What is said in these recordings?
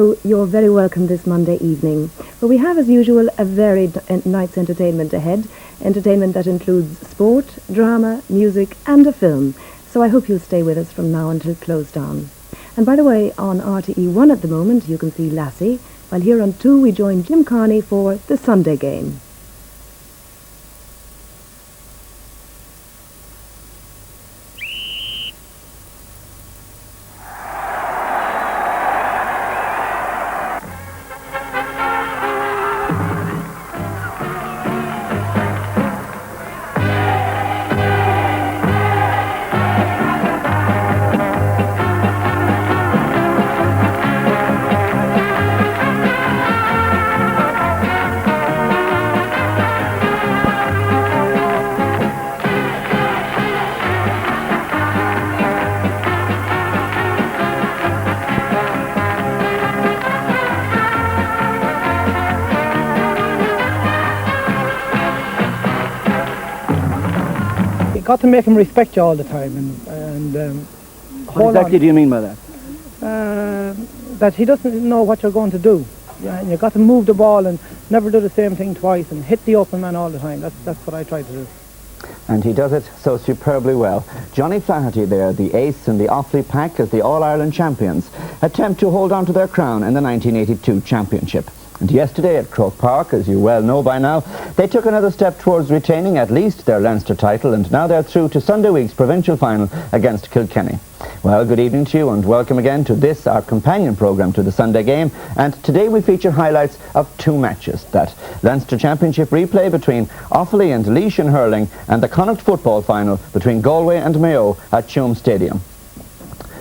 know you're very welcome this Monday evening. But we have, as usual, a varied night's entertainment ahead. Entertainment that includes sport, drama, music and a film. So I hope you'll stay with us from now until close down. And by the way, on RTE1 at the moment, you can see Lassie, while here on 2 we join Jim Carney for the Sunday Game. Got to make him respect you all the time, and what exactly do you mean by that? That he doesn't know what you're going to do. Yeah, and you got to move the ball and never do the same thing twice and hit the open man all the time. That's what I try to do. And he does it so superbly well. Johnny Flaherty there, the ace in the Offaly pack as the All-Ireland champions, attempt to hold on to their crown in the 1982 championship. And yesterday at Croke Park, as you well know by now, they took another step towards retaining at least their Leinster title, and now they're through to Sunday week's provincial final against Kilkenny. Well, good evening to you and welcome again to this, our companion programme to the Sunday Game. And today we feature highlights of 2 matches, that Leinster Championship replay between Offaly and Laois in hurling, and the Connacht football final between Galway and Mayo at Tuam Stadium.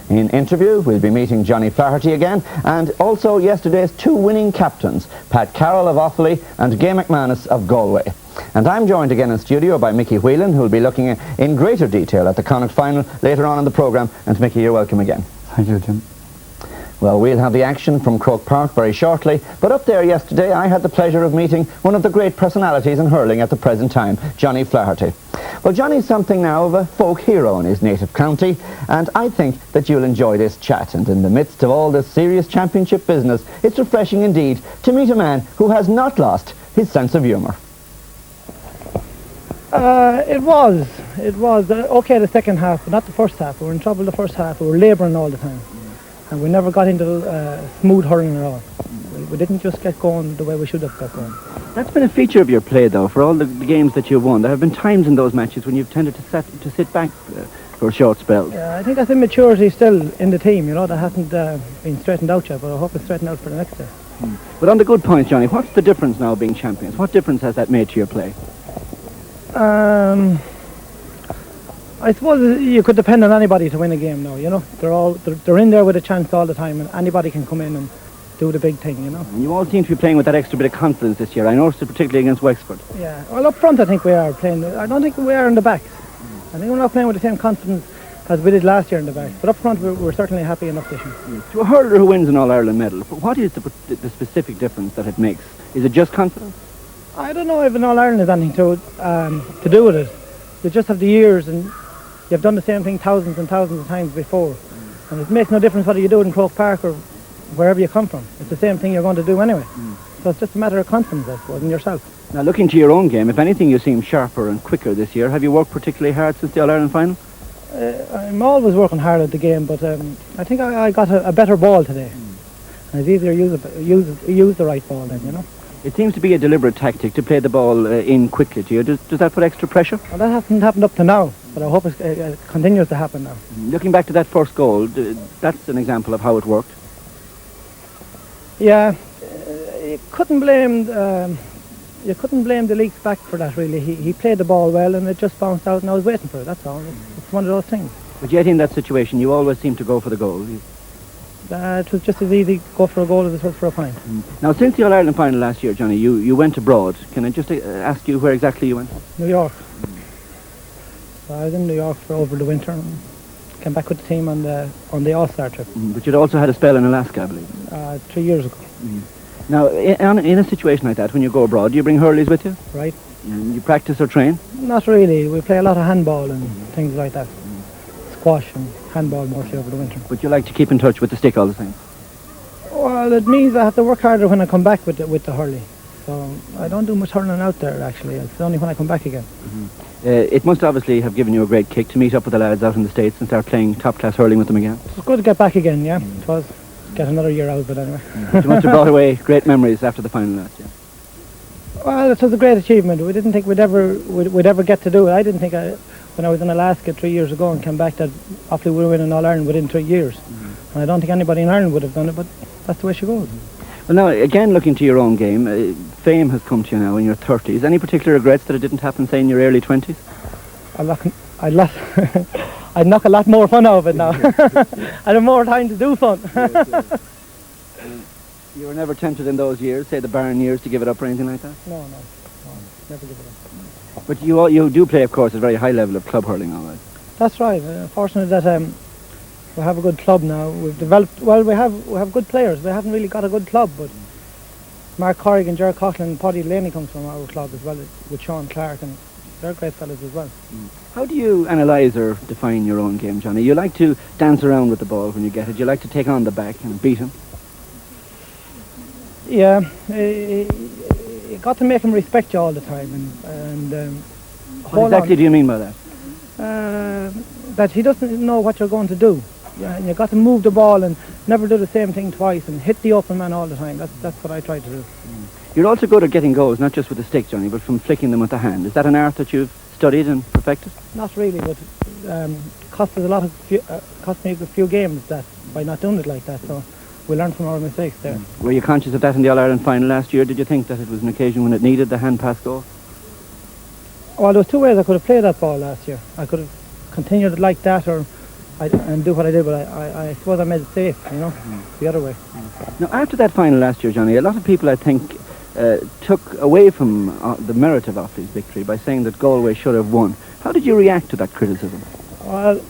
In interview, we'll be meeting Johnny Flaherty again, and also yesterday's 2 winning captains, Pat Carroll of Offaly and Gay McManus of Galway. And I'm joined again in studio by Mickey Whelan, who'll be looking in greater detail at the Connacht final later on in the programme. And Mickey, you're welcome again. Thank you, Jim. Well, we'll have the action from Croke Park very shortly, but up there yesterday I had the pleasure of meeting one of the great personalities in hurling at the present time, Johnny Flaherty. Well, Johnny's something now of a folk hero in his native county, and I think that you'll enjoy this chat. And in the midst of all this serious championship business, it's refreshing indeed to meet a man who has not lost his sense of humour. It was okay the second half, but not the first half. We were in trouble the first half. We were labouring all the time. And we never got into smooth hurling at all. We didn't just get going the way we should have got going. That's been a feature of your play, though, for all the games that you've won. There have been times in those matches when you've tended to sit back for a short spell. Yeah, I think that's immaturity still in the team, you know, that hasn't been straightened out yet, but I hope it's straightened out for the next day. But on the good points, Johnny, what's the difference now being champions? What difference has that made to your play? I suppose you could depend on anybody to win a game now, you know. They're in there with a chance all the time, and anybody can come in and do the big thing, you know. And you all seem to be playing with that extra bit of confidence this year. I noticed it particularly against Wexford. Yeah, well, up front I think we are playing. I don't think we are in the backs. I think we're not playing with the same confidence as we did last year in the backs. But up front we're certainly happy enough this year. To a hurler who wins an All-Ireland medal, what is the specific difference that it makes? Is it just confidence? I don't know if an All-Ireland has anything to do with it. You just have the years, and you've done the same thing thousands and thousands of times before. And it makes no difference whether you do it in Croke Park or wherever you come from. It's the same thing you're going to do anyway. So it's just a matter of confidence, I suppose, in yourself. Now, looking to your own game, if anything, you seem sharper and quicker this year. Have you worked particularly hard since the All-Ireland final? I'm always working hard at the game, but I think I got a better ball today. And it's easier to use the right ball then, you know. It seems to be a deliberate tactic to play the ball in quickly to you. Does that put extra pressure? Well, that hasn't happened up to now, but I hope it continues to happen now. Looking back to that first goal, that's an example of how it worked. Yeah, you couldn't blame the Leaks back for that, really. He played the ball well and it just bounced out and I was waiting for it, that's all. It's one of those things. But yet in that situation you always seem to go for the goal. It was just as easy to go for a goal as it was for a point. Now, since the All-Ireland final last year, Johnny, you went abroad. Can I just ask you where exactly you went? New York. So I was in New York for over the winter and came back with the team on the All-Star trip. But you'd also had a spell in Alaska, I believe. 3 years ago. Now, in a situation like that, when you go abroad, do you bring hurleys with you? Right. And you practice or train? Not really. We play a lot of handball and things like that. Squash and handball mostly over the winter. But you like to keep in touch with the stick all the time? Well, it means I have to work harder when I come back with the hurling. So I don't do much hurling out there, actually. It's only when I come back again. It must obviously have given you a great kick to meet up with the lads out in the States and start playing top-class hurling with them again. It's good to get back again, yeah. It was. Get another year out, but anyway. You must have brought away great memories after the final last year. Well, it was a great achievement. We didn't think we'd ever get to do it. I didn't think when I was in Alaska 3 years ago and came back that hopefully we were winning All Ireland within 3 years. And I don't think anybody in Ireland would have done it, but that's the way she goes. Well, now, again, looking to your own game, fame has come to you now in your 30s. Any particular regrets that it didn't happen, say, in your early 20s? I'd knock a lot more fun out of it now. I'd have more time to do fun. You were never tempted in those years, say the barren years, to give it up or anything like that? No, never give it up. But you do play, of course, at a very high level of club hurling, all right? That's right. Fortunate that we have a good club now. We've developed, well, we have good players. We haven't really got a good club, but Mark Corrigan, Gerard Coughlin and Paddy Delaney comes from our club as well, with Sean Clark, and they're great fellas as well. How do you analyse or define your own game, Johnny? You like to dance around with the ball when you get it. You like to take on the back and beat him. Yeah, you got to make him respect you all the time, and what exactly do you mean by that? That he doesn't know what you're going to do. Yeah, and you got to move the ball and never do the same thing twice and hit the open man all the time. That's what I try to do. You're also good at getting goals, not just with the stick, Johnny, but from flicking them with the hand. Is that an art that you've studied and perfected? Not really, but cost me a few games that by not doing it like that. So we learn from our mistakes there. Were you conscious of that in the All-Ireland final last year? Did you think that it was an occasion when it needed the hand pass goal? Well, there was 2 ways I could have played that ball last year. I could have continued it like that and do what I did, but I suppose I made it safe, the other way. Now, after that final last year, Johnny, a lot of people, I think, took away from the merit of Offaly's victory by saying that Galway should have won. How did you react to that criticism? Well,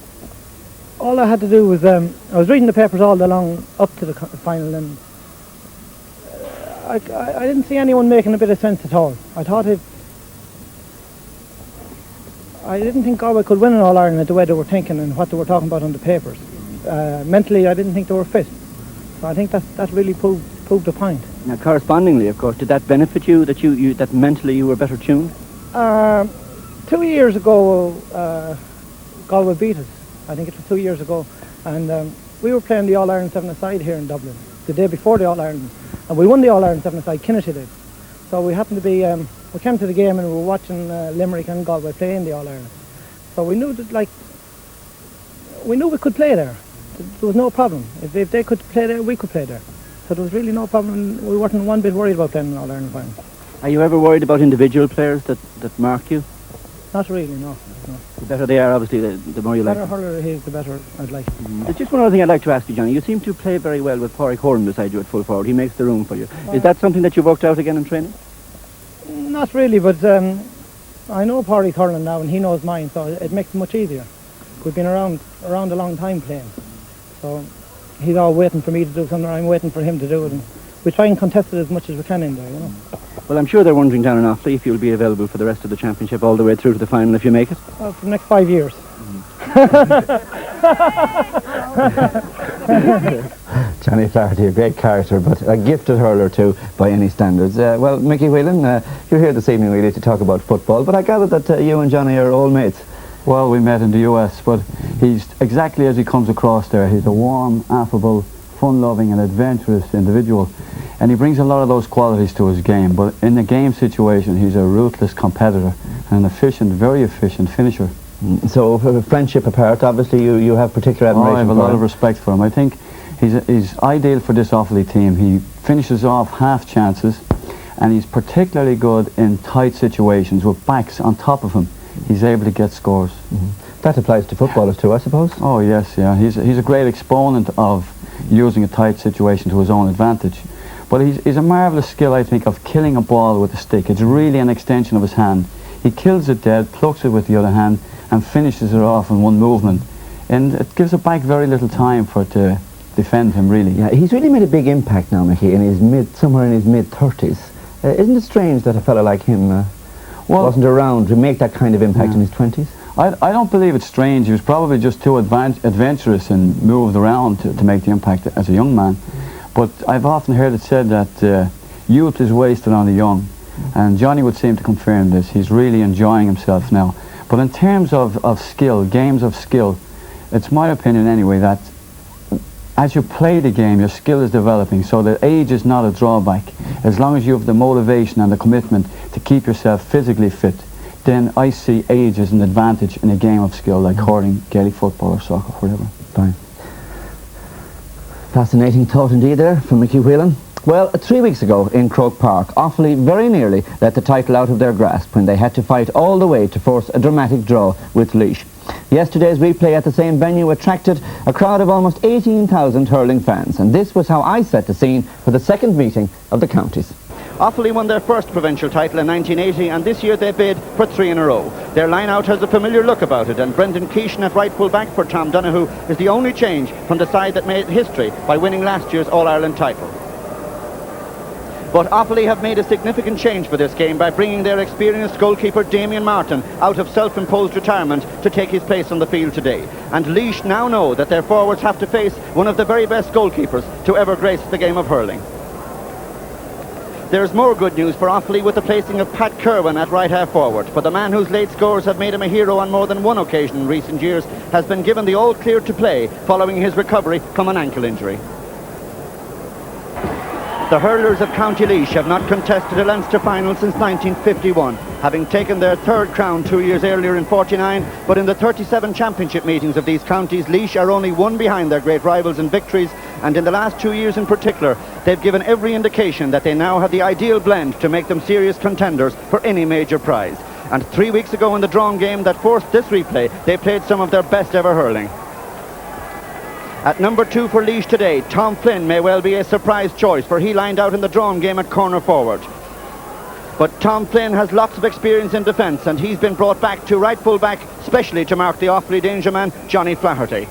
all I had to do was, I was reading the papers all day long up to the final, and I didn't see anyone making a bit of sense at all. I didn't think Galway could win in All Ireland the way they were thinking and what they were talking about on the papers. Mentally, I didn't think they were fit. So I think that really proved the point. Now, correspondingly, of course, did that benefit you, that mentally you were better tuned? 2 years ago, Galway beat us. I think it was 2 years ago. And we were playing the All-Ireland 7-a-side here in Dublin, the day before the All-Ireland. And we won the All-Ireland 7-a-side, Kinnity did. So we happened to be, we came to the game and we were watching Limerick and Galway play in the All-Ireland. So we knew that, we knew we could play there. There was no problem. If they could play there, we could play there. So there was really no problem. We weren't one bit worried about playing in All-Ireland final. Are you ever worried about individual players that mark you? Not really, no. The better they are, obviously, the more you like them. The better hurler he is, the better I'd like. There's just one other thing I'd like to ask you, Johnny. You seem to play very well with Pádraig Horan beside you at full forward. He makes the room for you. Is that something that you've worked out again in training? Not really, but I know Pádraig Horan now and he knows mine, so it makes it much easier. We've been around a long time playing. So he's all waiting for me to do something, I'm waiting for him to do it. And we try and contest it as much as we can in there, Well, I'm sure they're wondering down in Offaly if you'll be available for the rest of the championship all the way through to the final if you make it. Well, for the next 5 years. Johnny Flaherty, a great character, but a gifted hurler too, by any standards. Well, Mickey Whelan, you're here this evening really to talk about football, but I gather that you and Johnny are old mates. Well, we met in the US, but he's exactly as he comes across there. He's a warm, affable, fun-loving and adventurous individual, and he brings a lot of those qualities to his game. But in a game situation, he's a ruthless competitor and an efficient, very efficient finisher. So, for friendship apart, obviously you have particular admiration I have a for lot him. of respect for him. I think he's ideal for this Offaly team. He finishes off half chances, and he's particularly good in tight situations with backs on top of him. He's able to get scores. That applies to footballers too, I suppose. Oh yes, yeah. He's a great exponent of using a tight situation to his own advantage. But he's a marvellous skill, I think, of killing a ball with a stick. It's really an extension of his hand. He kills it dead, plucks it with the other hand, and finishes it off in one movement. And it gives a back very little time for it to defend him, really. Yeah, he's really made a big impact now, Mickey, somewhere in his mid-30s. Isn't it strange that a fellow like him wasn't around to make that kind of impact in his 20s? I don't believe it's strange. He was probably just too adventurous and moved around to make the impact as a young man. But I've often heard it said that youth is wasted on the young, and Johnny would seem to confirm this. He's really enjoying himself now. But in terms of skill, games of skill, it's my opinion anyway that as you play the game, your skill is developing, so that age is not a drawback. As long as you have the motivation and the commitment to keep yourself physically fit, then I see age as an advantage in a game of skill like hurling, Gaelic football or soccer, whatever. Fine. Fascinating thought indeed there from Mickey Whelan. Well, 3 weeks ago in Croke Park, Offaly very nearly let the title out of their grasp when they had to fight all the way to force a dramatic draw with Laois. Yesterday's replay at the same venue attracted a crowd of almost 18,000 hurling fans, and this was how I set the scene for the second meeting of the counties. Offaly won their first provincial title in 1980, and this year they bid for 3 in a row. Their line-out has a familiar look about it, and Brendan Keeshan at right full-back for Tom Donoghue is the only change from the side that made history by winning last year's All-Ireland title. But Offaly have made a significant change for this game by bringing their experienced goalkeeper Damien Martin out of self-imposed retirement to take his place on the field today. And Laois now know that their forwards have to face one of the very best goalkeepers to ever grace the game of hurling. There's more good news for Offaly with the placing of Pat Kerwin at right half forward, but the man whose late scores have made him a hero on more than one occasion in recent years has been given the all clear to play following his recovery from an ankle injury. The hurlers of County Laois have not contested a Leinster final since 1951, having taken their third crown 2 years earlier in 49, but in the 37 championship meetings of these counties, Laois are only one behind their great rivals in victories, and in the last 2 years in particular, they've given every indication that they now have the ideal blend to make them serious contenders for any major prize. And 3 weeks ago in the drawn game that forced this replay, they played some of their best ever hurling. At number 2 for Laois today, Tom Flynn may well be a surprise choice, for he lined out in the drawn game at corner forward. But Tom Flynn has lots of experience in defence, and he's been brought back to right full back, specially to mark the Offaly danger man, Johnny Flaherty.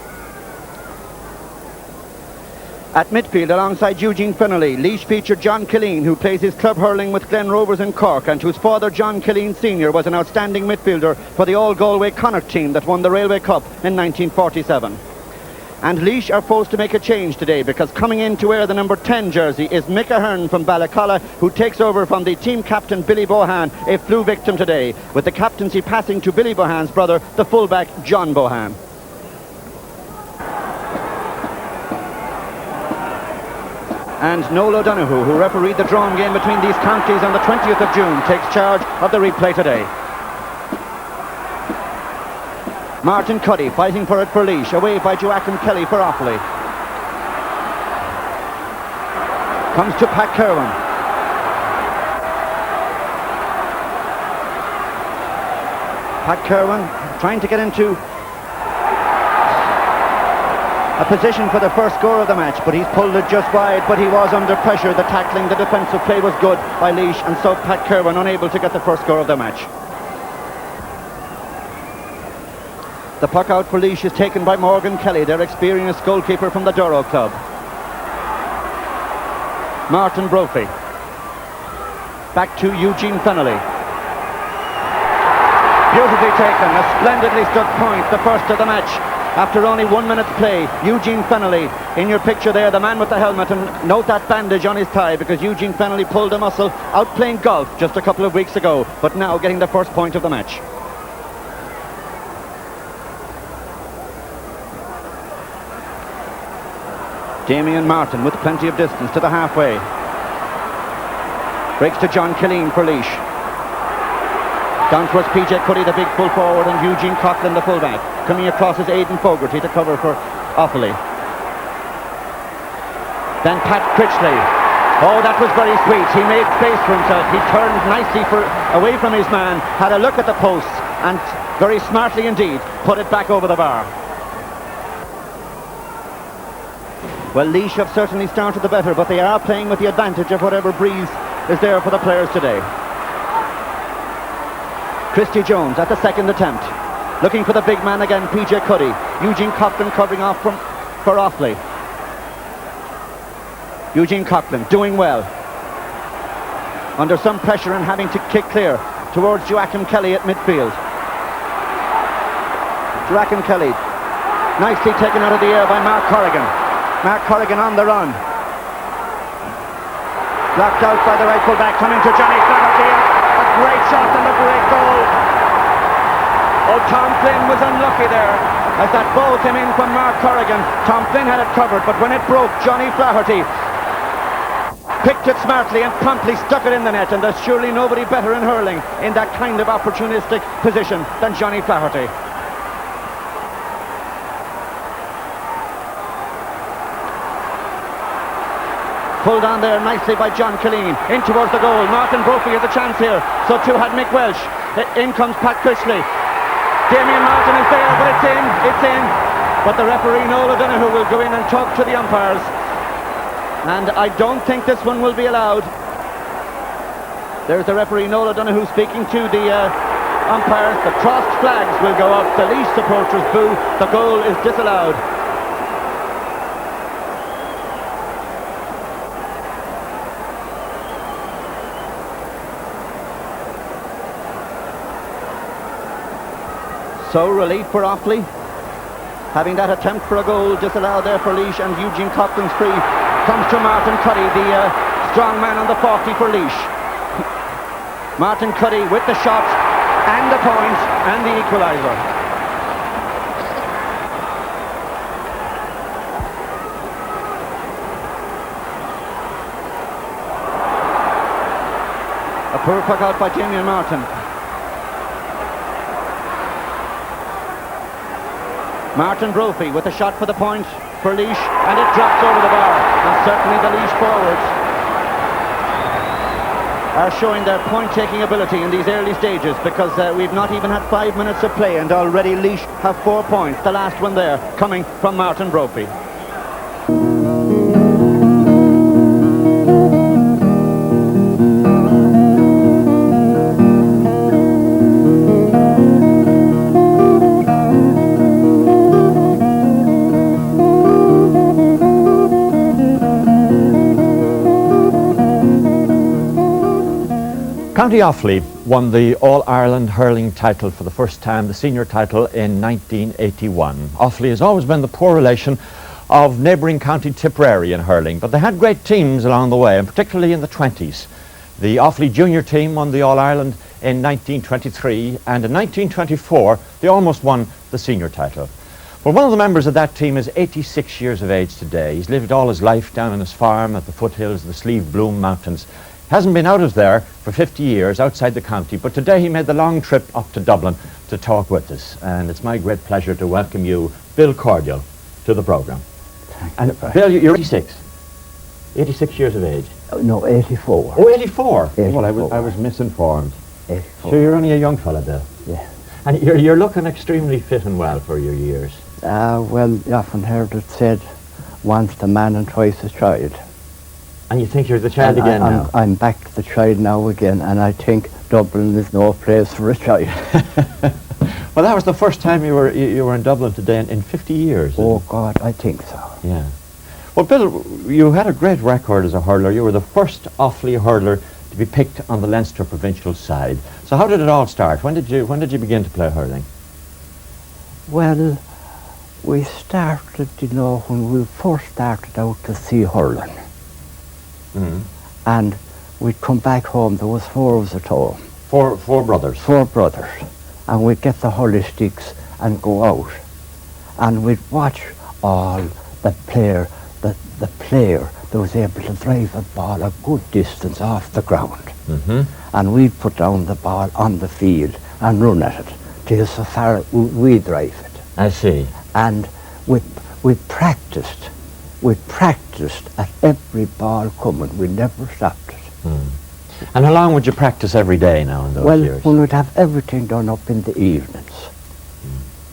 At midfield, alongside Eugene Fennelly, Laois featured John Killeen, who plays his club hurling with Glen Rovers in Cork, and whose father, John Killeen Sr., was an outstanding midfielder for the All-Galway Connacht team that won the Railway Cup in 1947. And Laois are forced to make a change today, because coming in to wear the number 10 jersey is Mick Ahern from Ballacalla, who takes over from the team captain Billy Bohan, a flu victim today, with the captaincy passing to Billy Bohan's brother, the fullback John Bohan. And Noel O'Donoghue, who refereed the drawn game between these counties on the 20th of June, takes charge of the replay today. Martin Cuddy fighting for it for Laois, away by Joachim Kelly for Offaly. Comes to Pat Kerwin. Pat Kerwin trying to get into a position for the first score of the match, but he's pulled it just wide, but he was under pressure. The tackling, the defensive play was good by Laois, and so Pat Kerwin unable to get the first score of the match. The puck out for Laois is taken by Morgan Kelly, their experienced goalkeeper from the Duro club. Martin Brophy. Back to Eugene Fennelly. Beautifully taken, a splendidly struck point, the first of the match. After only 1 minute's play, Eugene Fennelly, in your picture there, the man with the helmet, and note that bandage on his tie, because Eugene Fennelly pulled a muscle out playing golf just a couple of weeks ago, but now getting the first point of the match. Damien Martin with plenty of distance to the halfway. Breaks to John Killeen for Laois. Down towards PJ Cuddy, the big full forward, and Eugene Coughlin, the fullback. Coming across is Aidan Fogarty to cover for Offaly. Then Pat Critchley. Oh, that was very sweet. He made space for himself. He turned nicely away from his man, had a look at the posts, and very smartly indeed put it back over the bar. Well, Laois have certainly started the better, but they are playing with the advantage of whatever breeze is there for the players today. Christy Jones at the second attempt. Looking for the big man again, PJ Cuddy. Eugene Coughlin covering off for Offaly. Eugene Coughlin doing well. Under some pressure and having to kick clear towards Joachim Kelly at midfield. Joachim Kelly nicely taken out of the air by Mark Corrigan. Mark Corrigan on the run. Blocked out by the right full-back, coming to Johnny Flaherty. A great shot and a great goal. Oh, Tom Flynn was unlucky there as that ball came in from Mark Corrigan. Tom Flynn had it covered, but when it broke, Johnny Flaherty picked it smartly and promptly stuck it in the net, and there's surely nobody better in hurling in that kind of opportunistic position than Johnny Flaherty. Pulled on there nicely by John Killeen. In towards the goal. Martin Brophy has a chance here. So too had Mick Welsh. In comes Pat Crishley. Damien Martin is there, but it's in. It's in. But the referee, Noel O'Donoghue, will go in and talk to the umpires. And I don't think this one will be allowed. There's the referee, Noel O'Donoghue, speaking to the umpires. The crossed flags will go up. The Laois supporters boo. The goal is disallowed. So relief for Offaly, having that attempt for a goal disallowed there for Laois, and Eugene Coughlin's free comes to Martin Cuddy, the strong man on the 40 for Laois. Martin Cuddy with the shot and the point and the equaliser. A poor puck out by Damien Martin. Martin Brophy with a shot for the point for Laois, and it drops over the bar. And certainly the Laois forwards are showing their point-taking ability in these early stages, because we've not even had 5 minutes of play and already Laois have 4 points. The last one there coming from Martin Brophy. County Offaly won the All-Ireland hurling title for the first time, the senior title, in 1981. Offaly has always been the poor relation of neighbouring County Tipperary in hurling, but they had great teams along the way, and particularly in the 20s. The Offaly junior team won the All-Ireland in 1923, and in 1924 they almost won the senior title. Well, one of the members of that team is 86 years of age today. He's lived all his life down on his farm at the foothills of the Slieve Bloom Mountains. Hasn't been out of there for 50 years outside the county, but today he made the long trip up to Dublin to talk with us, and it's my great pleasure to welcome you, Bill Cordial, to the programme. And Bill, you're 86 years of age. No, 84. Oh, 84. 84. Well, I was misinformed. 84. So you're only a young fella, Bill. Yeah. And you're looking extremely fit and well for your years. Well, you often heard it said, once the man and twice the child. And you think you're the child And again now? I'm back to the child now again, and I think Dublin is no place for a child. Well, that was the first time you were in Dublin today in 50 years. Oh God, I think so. Yeah. Well, Bill, you had a great record as a hurler. You were the first Offaly hurler to be picked on the Leinster provincial side. So how did it all start? When did you begin to play hurling? Well, we started, when we first started out to see hurling. Mm. And we'd come back home. There was 4 of us at home. Four brothers. 4 brothers. And we'd get the hurley sticks and go out. And we'd watch all the player that was able to drive a ball a good distance off the ground. Mm-hmm. And we'd put down the ball on the field and run at it till so far we'd drive it. I see. And we practiced at every ball coming. We never stopped it. Mm. And how long would you practice every day now in those years? Well, we'd have everything done up in the evenings.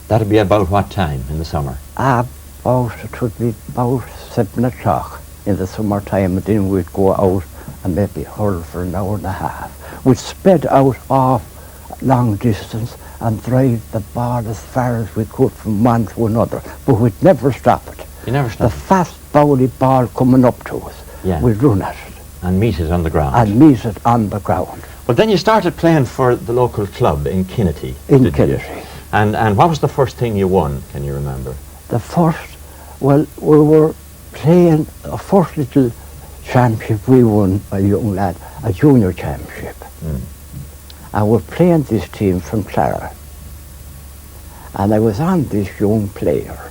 That'd be about what time in the summer? It would be about 7 o'clock in the summertime, and then we'd go out and maybe hurl for an hour and a half. We'd spread out off long distance and drive the ball as far as we could from one to another, but we'd never stop it. You never The stopped? fast bowly ball coming up to us, Yeah. we'd run at it And meet it on the ground? and meet it on the ground. But then you started playing for the local club in Kinnity. In didn't you? Kinnity. And what was the first thing you won, can you remember? The first, well, we were playing a first little championship, we won, a young lad, a junior championship. And we're playing this team from Clara. And I was on this young player.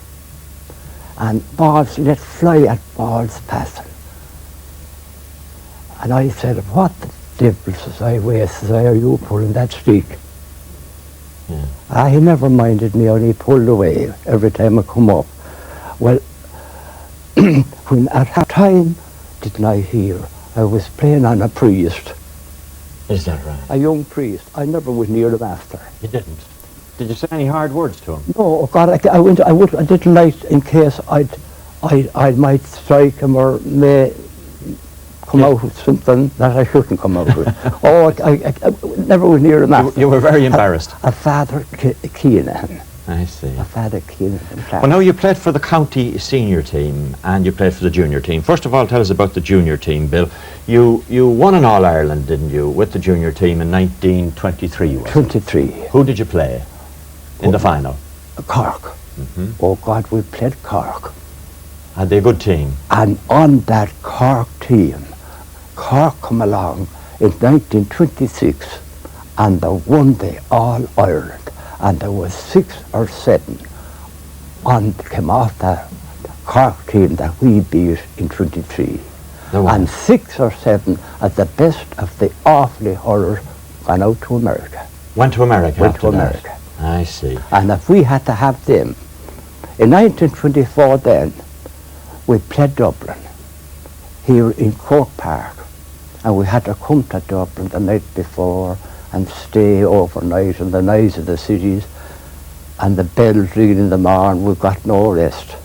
And balls let fly at balls passing. And I said, what the devil, says I, are you pulling that stick? He never minded me, and he pulled away every time I come up. Well, when at that time, didn't I hear, I was playing on a priest. Is that right? A young priest. I never was near him after. You didn't? Did you say any hard words to him? No, oh God, I didn't like, in case I might strike him or may come out with something that I shouldn't come out with. I never was near him after. You were very embarrassed. A Father Keenan. I see. A Father Keenan. Well, now you played for the county senior team and you played for the junior team. First of all, tell us about the junior team, Bill. You won an All-Ireland, didn't you, with the junior team in 1923, was it? 23. Who did you play in the final? Cork. Oh God, we played Cork. Had they a good team? And on that Cork team, Cork come along in 1926 and they won the All-Ireland. And there was 6 or 7 came off the Cork team that we beat in 23. And 6 or 7 at the best of the awfully hurlers went out to America. Went to America Went after to that. America. I see. And if we had to have them, in 1924 then, we played Dublin, here in Cork Park. And we had to come to Dublin the night before and stay overnight in the noise of the cities and the bells ringing in the morning. We got no rest.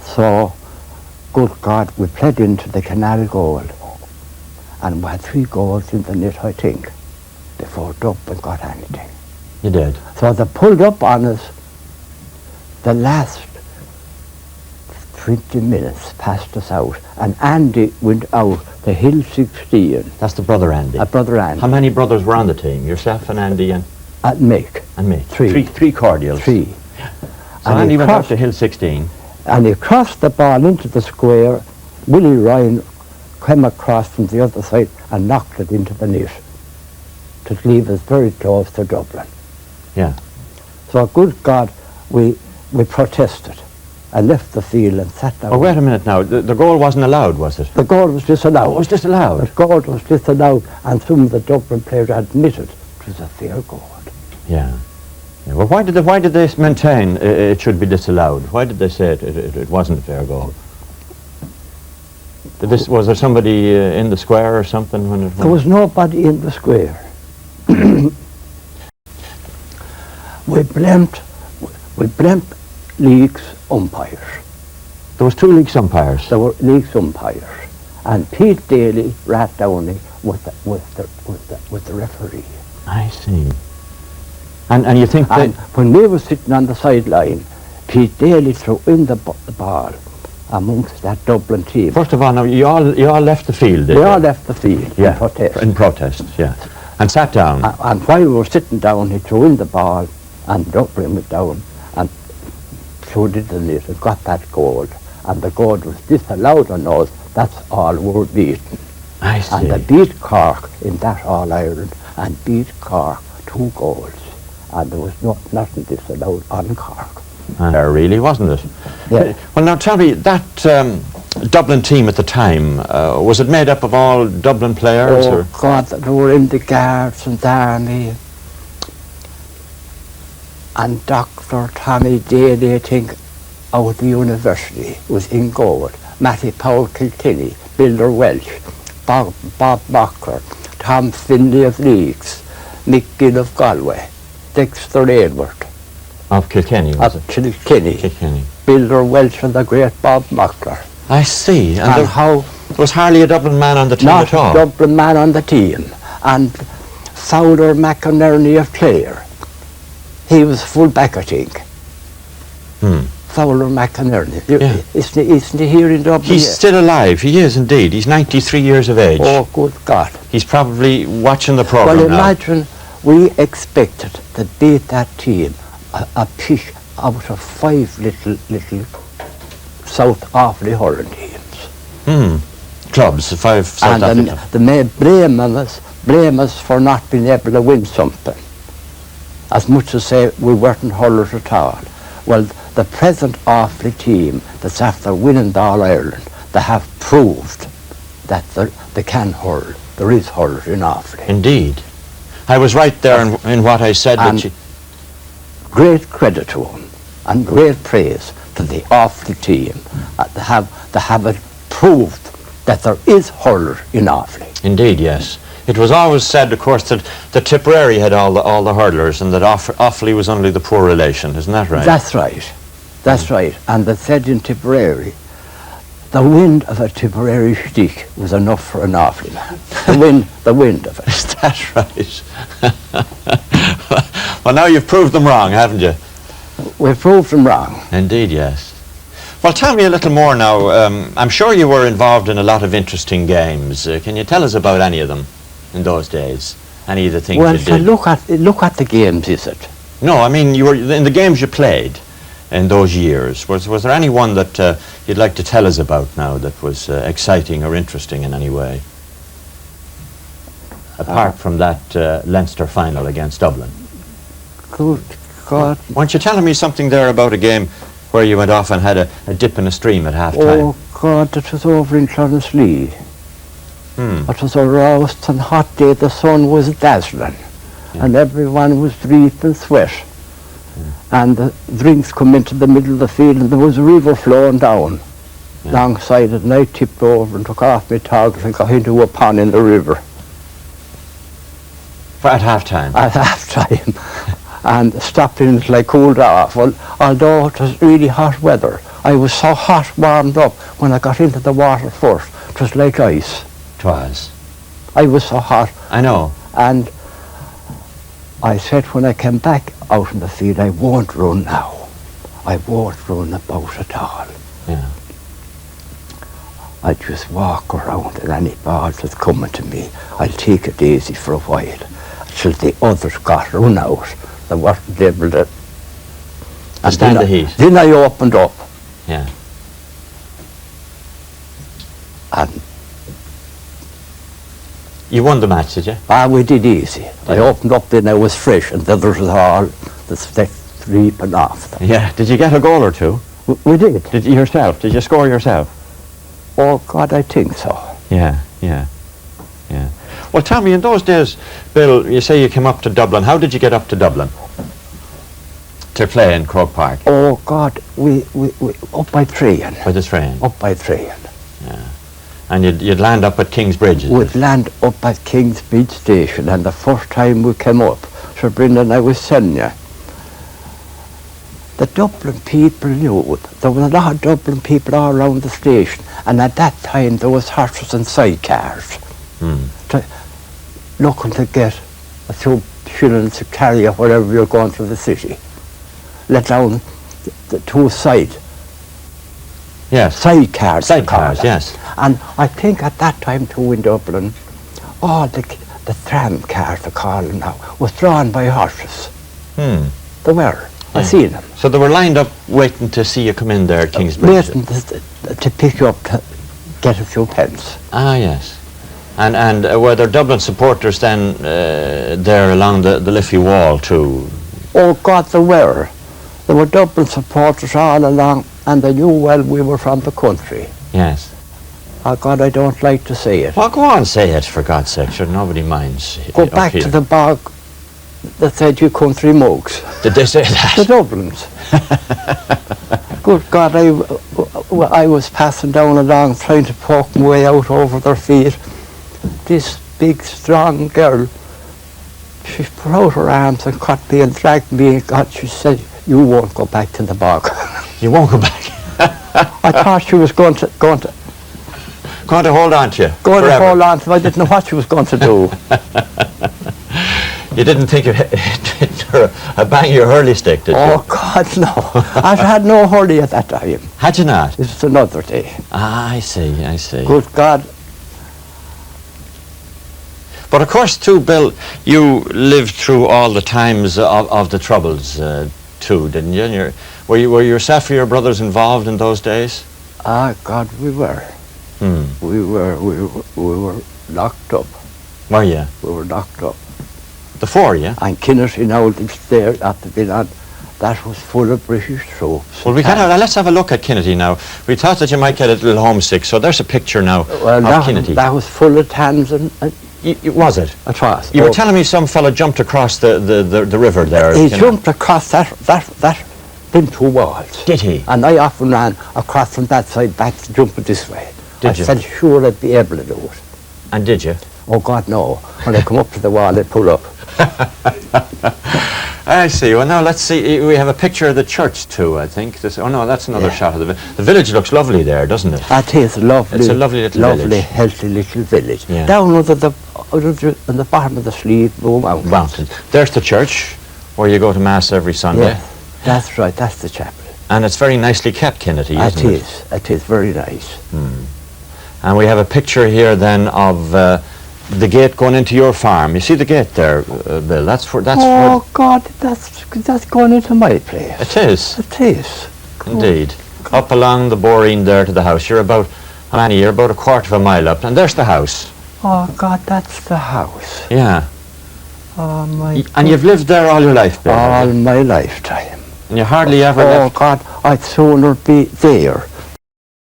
So, good God, we played into the Canal Goal and we had 3 goals in the net, I think, before Dublin got anything. You did? So they pulled up on us the last 20 minutes, passed us out, and Andy went out the hill 16. That's the brother Andy? Brother Andy. How many brothers were on the team? Yourself and Andy and? Mick. And Mick. 3. 3 Cordials. 3. So Andy went up to hill 16. And he crossed the ball into the square. Willie Ryan came across from the other side and knocked it into the net to leave us very close to Dublin. Yeah. So, good God, we protested. I left the field and sat down. Oh, wait a minute now. The goal wasn't allowed, was it? The goal was disallowed. Oh, it was disallowed? The goal was disallowed, and some of the Dublin players admitted it was a fair goal. Yeah. Well, why did they maintain it should be disallowed? Why did they say it wasn't a fair goal? Was there somebody in the square or something when it went? There was nobody in the square. We blamed leagues umpires. There was 2 leagues umpires. There were leagues umpires, and Pete Daly, Rat Downey, with the referee. I see. And you think that when we were sitting on the sideline, Pete Daly threw in the ball amongst that Dublin team. First of all, now you all left the field. We all left the field in protest. In protest, yeah, and sat down. And while we were sitting down, he threw in the ball, and Dublin went down, and so did the net and got that goal. And the goal was disallowed on us. That's all we were beaten. I see. And they beat Cork in that All-Ireland and beat Cork 2 goals. And there was nothing disallowed on Cork. There really, wasn't it? Yeah. Well, now tell me, that Dublin team at the time, was it made up of all Dublin players? Oh, or? God, they were in the Guards and the Army. And Dr. Tommy Daly, I think, out of the university, was in goal. Matty Powell Kilkenny, Bilder Welsh, Bob Mockler, Tom Finlay of Leeds, Mick Gill of Galway, Dexter Aylward. Of Kilkenny, was it? Kilkenny. Bilder Welsh and the great Bob Mockler. I see. And there was hardly a Dublin man on the team at all? Not a Dublin man on the team. And Fowler McInerney of Clare. He was full back, I think. Fowler McInerney. Yeah. Isn't he here in Dublin? He's still alive. He is indeed. He's 93 years of age. Oh, good God. He's probably watching the programme Well, now. imagine we expected to beat that team, a piece out of 5 little South Offaly hurling teams. Clubs, 5 South And African. they may blame us for not being able to win something, as much as say we weren't hurlers at all. Well, the present Offaly team that's after winning the All-Ireland, they have proved that they can hurl. There is hurlers in Offaly. Indeed. I was right there in what I said. And that you, great credit to them and great praise to the Offaly team. They have it proved that there is hurlers in Offaly. indeed, yes. It was always said, of course, that Tipperary had all the hurlers and that Offaly was only the poor relation. Isn't that right? That's right. That's right. And they said in Tipperary, the wind of a Tipperary stick was enough for an Offaly man. The wind of it. Is that right? Well, now you've proved them wrong, haven't you? We proved them wrong. Indeed, yes. Well, tell me a little more now. I'm sure you were involved in a lot of interesting games. Can you tell us about any of them in those days? Any of the things Well, you so did? look at the games, is it? No, I mean, you were in the games you played in those years. Was there any one that you'd like to tell us about now that was exciting or interesting in any way? Apart from that Leinster final against Dublin. Good God. Weren't you telling me something there about a game where you went off and had a dip in a stream at half-time? Oh God, that was over in Clonaslee. It was a roast and hot day. The sun was dazzling, and everyone was dripping sweat. And the drinks come into the middle of the field, and there was a river flowing down alongside it. And I tipped over and took off my togs and got into a pond in the river At half-time? at half time, and stopped in until I cooled off. Well, although it was really hot weather, I was so hot warmed up when I got into the water first. It was like ice. 'Twas. I was so hot. I know. And I said when I came back out in the field, I won't run now. I won't run about at all. Yeah. I'd just walk around and any balls that's coming to me, I'll take it easy for a while till the others got run out. They weren't able to Stand the heat. Then I opened up. Yeah. And You won the match, did you? we did easy. I opened up, then I was fresh, and the others was all the stick reaping off them. Yeah. Did you get a goal or two? We did. Did you yourself? Did you score yourself? Oh God, I think so. Yeah. Well, tell me, in those days, Bill, you say you came up to Dublin. How did you get up to Dublin to play in Croke Park? Oh God, we up by train. By the train? Up by train. And you'd land up at King's Bridge? We'd land up at King's Bridge Station, and the first time we came up, Sir Brendan, I was telling you, the Dublin people knew. There was a lot of Dublin people all around the station, and at that time there was horses and sidecars looking to get a few shillings to carry or wherever you're going to the city. Let down the two sidecars. Sidecars, yes. And I think at that time too in Dublin, all the tram cars, they call them now, was drawn by horses. They were. I seen them. So they were lined up waiting to see you come in there at King's Bridge? Waiting to pick you up to get a few pence. Ah, yes. And were there Dublin supporters then there along the Liffey Wall too? Oh God, there were. There were Dublin supporters all along, and they knew well we were from the country. Yes. Oh God, I don't like to say it. Well, go on, say it, for God's sake, sure, nobody minds. Go back to the bog that said you country mugs. Did they say that? The Dublins. Good God, I was passing down along trying to poke my way out over their feet. This big, strong girl, she put out her arms and caught me and dragged me, and God, she said, you won't go back to the bog. You won't go back? I thought she was going to hold on to you Going forever. to hold on to me. I didn't know what she was going to do. You didn't think you'd hit her a bang your hurley stick, did you? Oh God, no. I had no hurley at that time. Had you not? This was another day. Ah, I see. Good God. But of course, too, Bill, you lived through all the times of the Troubles, too, didn't you? And were you yourself or your brothers involved in those days? Ah, God, we were. We were locked up. Were you? We were locked up. The four, yeah? And Kinnity now lives there at the villa. That was full of British troops. Well, let's have a look at Kinnity now. We thought that you might get a little homesick, so there's a picture now of Kinnity. That was full of tans and was it? It was. You were telling me some fella jumped across the river there. He jumped across that them two walls. Did he? And I often ran across from that side back to jump it this way. Did you? I felt sure I'd be able to do it. And did you? Oh God, no. When I come up to the wall, I'd pull up. I see. Well, now let's see. We have a picture of the church too, I think. Oh no, that's another shot of the village. The village looks lovely there, doesn't it? It is lovely. It's a lovely little lovely, village. healthy little village. Yeah. Down on the bottom of the Slieve Mountain. There's the church where you go to mass every Sunday. Yeah, that's right. That's the chapel. And it's very nicely kept, Kinnity, isn't it? It is very nice. And we have a picture here then of the gate going into your farm. You see the gate there, Bill? Oh God, that's going into my place. It is. It is. Indeed. Up along the boreen there to the house. You're about, how many? You're about a quarter of a mile up, and there's the house. Oh God, that's the house. Yeah. Oh my. And you've lived there all your life, Bill? All my lifetime. And you hardly ever Oh left? God, I'd sooner be there